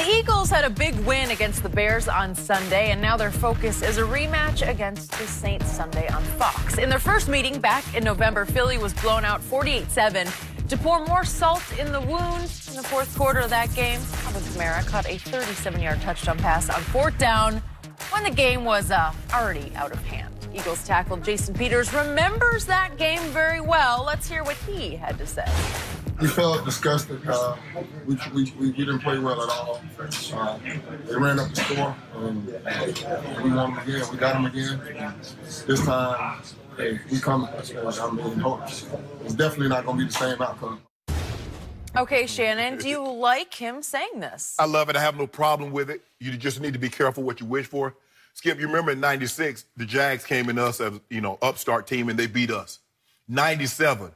The Eagles had a big win against the Bears on Sunday, and now their focus is a rematch against the Saints Sunday on Fox. In their first meeting back in November, Philly was blown out 48-7. To pour more salt in the wound in the fourth quarter of that game, Alvin Kamara caught a 37-yard touchdown pass on fourth down when the game was already out of hand. Eagles tackle Jason Peters remembers that game very well. Let's hear what he had to say. We felt disgusted. We didn't play well at all. They ran up the score, and we won them again. We got them again. This time, hey, we coming. It's definitely not going to be the same outcome. Okay, Shannon, do you like him saying this? I love it. I have no problem with it. You just need to be careful what you wish for. Skip, you remember in 96, the Jags came in us as, upstart team, and they beat us. 97,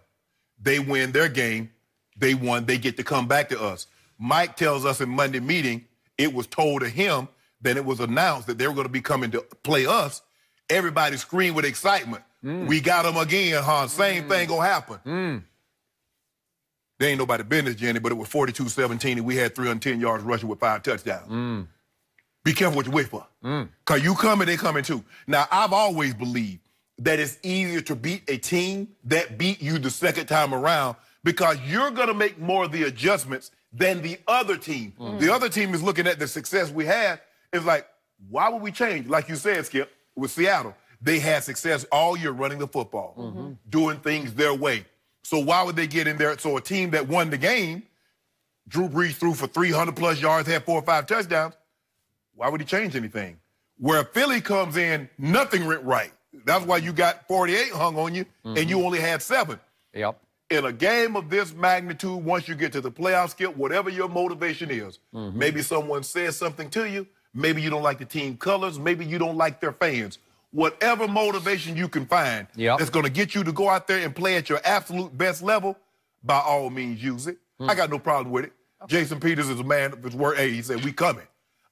they win their game. They won. They get to come back to us. Mike tells us in Monday meeting, it was told to him, then it was announced that they were going to be coming to play us. Everybody screamed with excitement. We got them again, huh? Same thing going to happen. There ain't nobody business, Jenny, but it was 42-17, and we had 310 yards rushing with 5 touchdowns. Be careful what you wait for. Because you coming, they coming too. Now, I've always believed that it's easier to beat a team that beat you the second time around because you're going to make more of the adjustments than the other team. The other team is looking at the success we had. It's like, why would we change? Like you said, Skip, with Seattle, they had success all year running the football, doing things their way. So why would they get in there? So a team that won the game, Drew Brees threw for 300-plus yards, had 4 or 5 touchdowns. Why would he change anything? Where Philly comes in, nothing went right. That's why you got 48 hung on you, and you only had 7. Yep. In a game of this magnitude, once you get to the playoff, Skip, whatever your motivation is, maybe someone says something to you, maybe you don't like the team colors, maybe you don't like their fans. Whatever motivation you can find that's going to get you to go out there and play at your absolute best level, by all means, use it. I got no problem with it. Jason Peters is a man of his word. Hey, he said, we coming.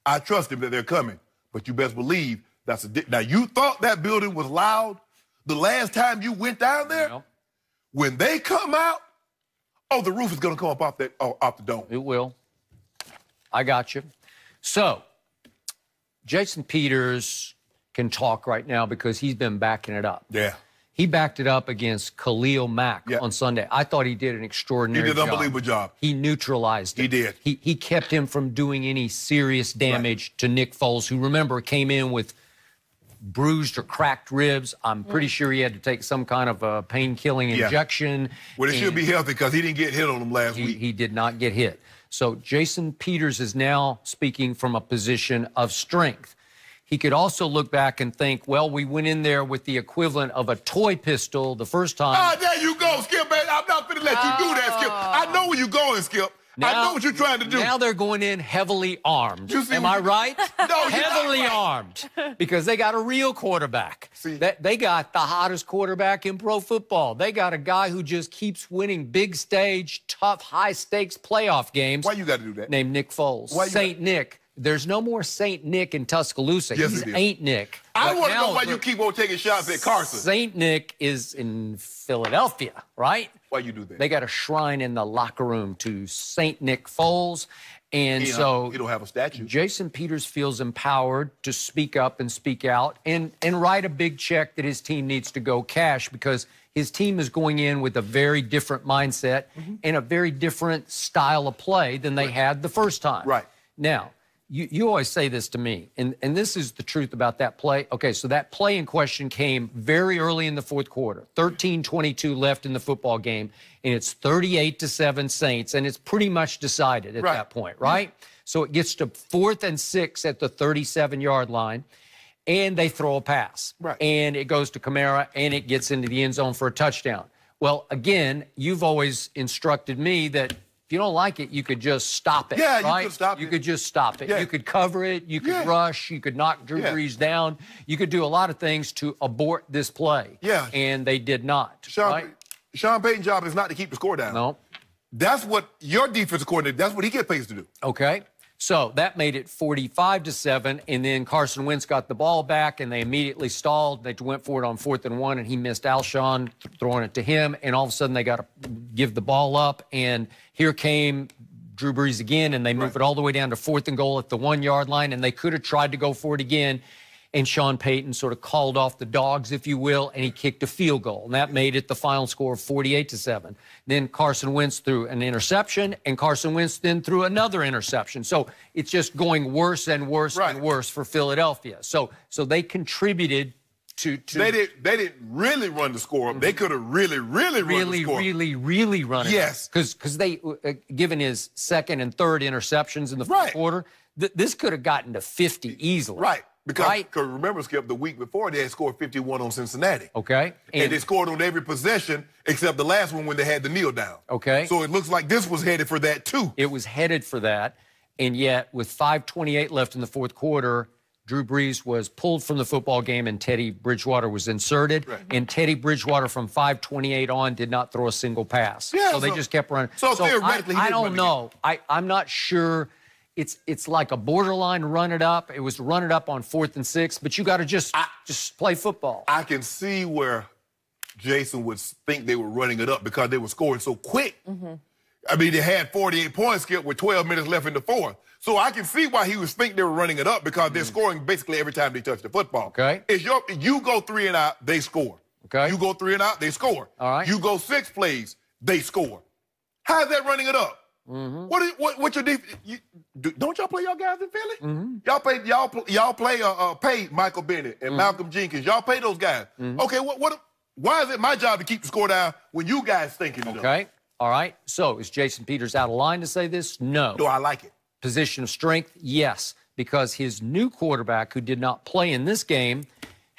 I trust him that they're coming. But you best believe that's a... Now, you thought that building was loud the last time you went down there? When they come out, the roof is going to come up off the dome. It will. I got you. So, Jason Peters can talk right now because he's been backing it up. Yeah. He backed it up against Khalil Mack on Sunday. I thought he did an extraordinary job. He did an unbelievable job. He neutralized it. He did. He kept him from doing any serious damage to Nick Foles, who, remember, came in with bruised or cracked ribs. I'm pretty sure he had to take some kind of a pain-killing injection. Well, it should be healthy because he didn't get hit on him last week. He did not get hit. So Jason Peters is now speaking from a position of strength. He could also look back and think, well, we went in there with the equivalent of a toy pistol the first time. There you go, Skip, man. I'm not going to let you do that, Skip. I know where you're going, Skip. Now, I know what you're trying to do. Now they're going in heavily armed. Am I right? No, heavily you're not right. armed because they got a real quarterback. See, they got the hottest quarterback in pro football. They got a guy who just keeps winning big stage, tough, high-stakes playoff games. Why you got to do that? Named Nick Foles. Saint Nick. There's no more Saint Nick in Tuscaloosa. Yes, He's Ain't Nick. I want to know why you keep on taking shots at Carson. Saint Nick is in Philadelphia, right? Why you do that? They got a shrine in the locker room to Saint Nick Foles. And so he don't have a statue. Jason Peters feels empowered to speak up and speak out and write a big check that his team needs to go cash because his team is going in with a very different mindset and a very different style of play than they had the first time. Right. Now, you always say this to me, and this is the truth about that play. Okay, so that play in question came very early in the fourth quarter. 13:22 left in the football game, and it's 38-7 Saints, and it's pretty much decided at that point, right? So it gets to 4th and 6 at the 37-yard line, and they throw a pass. And it goes to Kamara, and it gets into the end zone for a touchdown. Well, again, you've always instructed me that if you don't like it, you could just stop it. Yeah, right? you could stop it. You could just stop it. Yeah. You could cover it. You could rush. You could knock Drew Brees down. You could do a lot of things to abort this play. Yeah. And they did not. Sean Payton's job is not to keep the score down. No. That's what your defensive coordinator, that's what he gets paid to do. Okay. So that made it 45-7, and then Carson Wentz got the ball back, and they immediately stalled. They went for it on 4th and 1, and he missed Alshon throwing it to him, and all of a sudden they got to give the ball up, and here came Drew Brees again, and they move it all the way down to 4th and goal at the 1-yard line, and they could have tried to go for it again. And Sean Payton sort of called off the dogs, if you will, and he kicked a field goal. And that made it the final score of 48-7. Then Carson Wentz threw an interception, and Carson Wentz then threw another interception. So it's just going worse and worse and worse for Philadelphia. So they contributed to They didn't really run the score up. They could have really run the score. Really run it. Yes. Because they, given his second and third interceptions in the fourth quarter, this could have gotten to 50 easily. Right. Because remember, Skip, the week before they had scored 51 on Cincinnati. Okay. And they scored on every possession except the last one when they had the kneel down. Okay. So it looks like this was headed for that, too. It was headed for that. And yet, with 5:28 left in the fourth quarter, Drew Brees was pulled from the football game and Teddy Bridgewater was inserted. Right. And Teddy Bridgewater from 5:28 on did not throw a single pass. Yeah, so they just kept running. So theoretically, I don't know. I'm not sure. It's like a borderline run it up. It was run it up on 4th and 6, but you got to just play football. I can see where Jason would think they were running it up because they were scoring so quick. I mean, they had 48 points, Skip, with 12 minutes left in the fourth. So I can see why he was think they were running it up because they're scoring basically every time they touch the football. Okay. You go 3 and out, they score. Okay. You go 3 and out, they score. All right. You go 6 plays, they score. How's that running it up? What's your defense? Don't y'all play y'all guys in Philly? Y'all pay Michael Bennett and Malcolm Jenkins. Y'all pay those guys. Okay, why is it my job to keep the score down when you guys thinking it up? Okay. All right. So is Jason Peters out of line to say this? No. Do I like it? Position of strength? Yes. Because his new quarterback, who did not play in this game,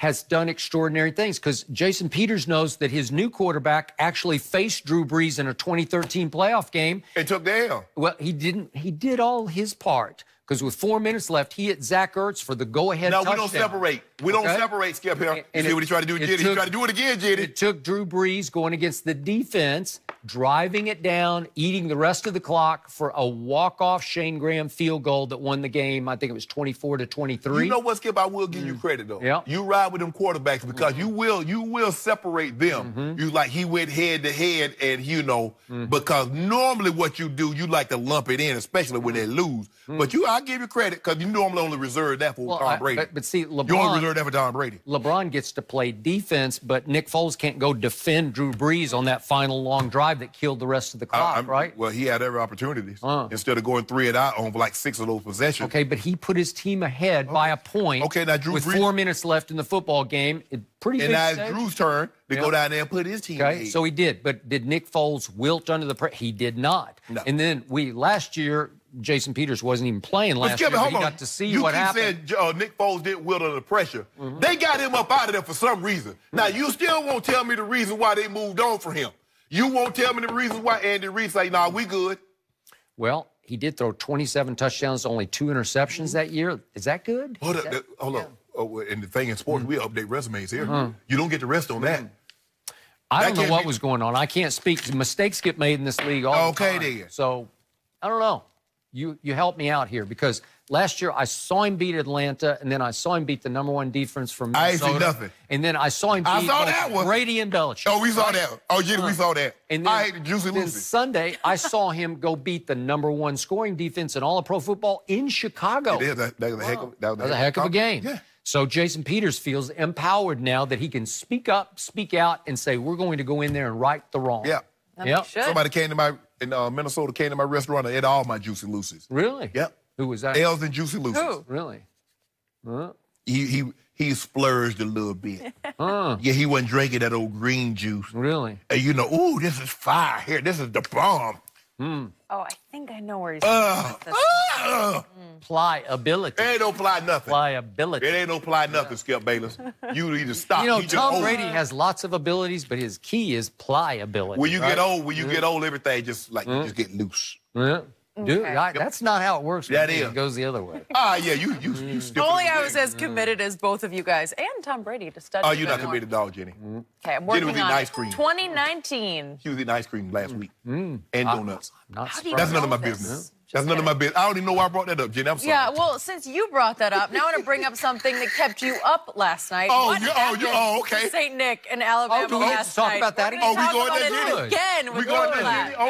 has done extraordinary things because Jason Peters knows that his new quarterback actually faced Drew Brees in a 2013 playoff game. And took the L. Well, he didn't. He did all his part because with 4 minutes left, he hit Zach Ertz for the go-ahead touchdown. No, we don't separate. We don't separate, Skip, here. You see what he tried to do, Jitty? He tried to do it again, Jitty. It took Drew Brees going against the defense, driving it down, eating the rest of the clock for a walk-off Shane Graham field goal that won the game. I think it was 24-23. You know what, Skip? I will give you credit, though. Yeah. You ride with them quarterbacks because you will separate them. You like he went head-to-head and, because normally what you do, you like to lump it in, especially when they lose. But I give you credit because you normally only reserve that for Tom Brady. But see, LeBron... You only reserve that for Tom Brady. LeBron gets to play defense, but Nick Foles can't go defend Drew Brees on that final long drive that killed the rest of the clock, right? Well, he had every opportunity instead of going 3 and out on like 6 of those possessions. Okay, but he put his team ahead by a point. Okay, now Drew with Brees, 4 minutes left in the football game. Pretty big now stage. it's Drew's turn to go down there and put his team ahead. So he did, but did Nick Foles wilt under the pressure? He did not. No. And then last year, Jason Peters wasn't even playing last year, but he got to see what happened. You keep saying Nick Foles didn't wilt under the pressure. They got him up out of there for some reason. Now, you still won't tell me the reason why they moved on for him. You won't tell me the reason why Andy Reid say, nah, we good. Well, he did throw 27 touchdowns, only 2 interceptions that year. Is that good? Hold on. Oh, and the thing in sports, we update resumes here. You don't get to rest on that. I don't know what was going on. I can't speak. Mistakes get made in this league all the time. Then. So, I don't know. You help me out here because last year I saw him beat Atlanta, and then I saw him beat the #1 defense from Minnesota. I ain't see nothing. And then I saw him beat Brady and Belichick. Oh, we saw that. Oh, yeah, we saw that. And then, I hate the Juicy Lucy. Sunday, I saw him go beat the #1 scoring defense in all of pro football in Chicago. That was a heck of a game. Yeah. So Jason Peters feels empowered now that he can speak up, speak out, and say, we're going to go in there and right the wrong. Yeah. Yep. Somebody came to Minnesota came to my restaurant and ate all my Juicy Lucy's. Really? Yep. Who was that? Els and Juicy Lucy's. Who? Really? Huh? He splurged a little bit. Yeah, he wasn't drinking that old green juice. Really? And ooh, this is fire here. This is the bomb. Oh, I think I know where he's going. Pliability. It ain't no ply nothing. Pliability. It ain't no ply nothing, Skip Bayless. You need to stop. Tom Brady has lots of abilities, but his key is pliability. When you get old, everything just get loose. Yeah. Dude, Okay. that's not how it works. That is. It goes the other way. Yeah, you still. Only I was as committed as both of you guys and Tom Brady to study. Oh, you're not committed at all, Jenny. Okay, I'm working Jenny was eating on ice cream. 2019. She was eating ice cream last week. And donuts. Not How do you That's none of my know this? business. That's none of my business. I don't even know why I brought that up, Jenny. I'm sorry. Yeah, well, since you brought that up, now I want to bring up something that kept you up last night. Okay. St. Nick and Alabama do we have to last talk night. about that We're again? gonna Oh, we talk going about there, it Jenny? again. We going there, Jenny? Okay.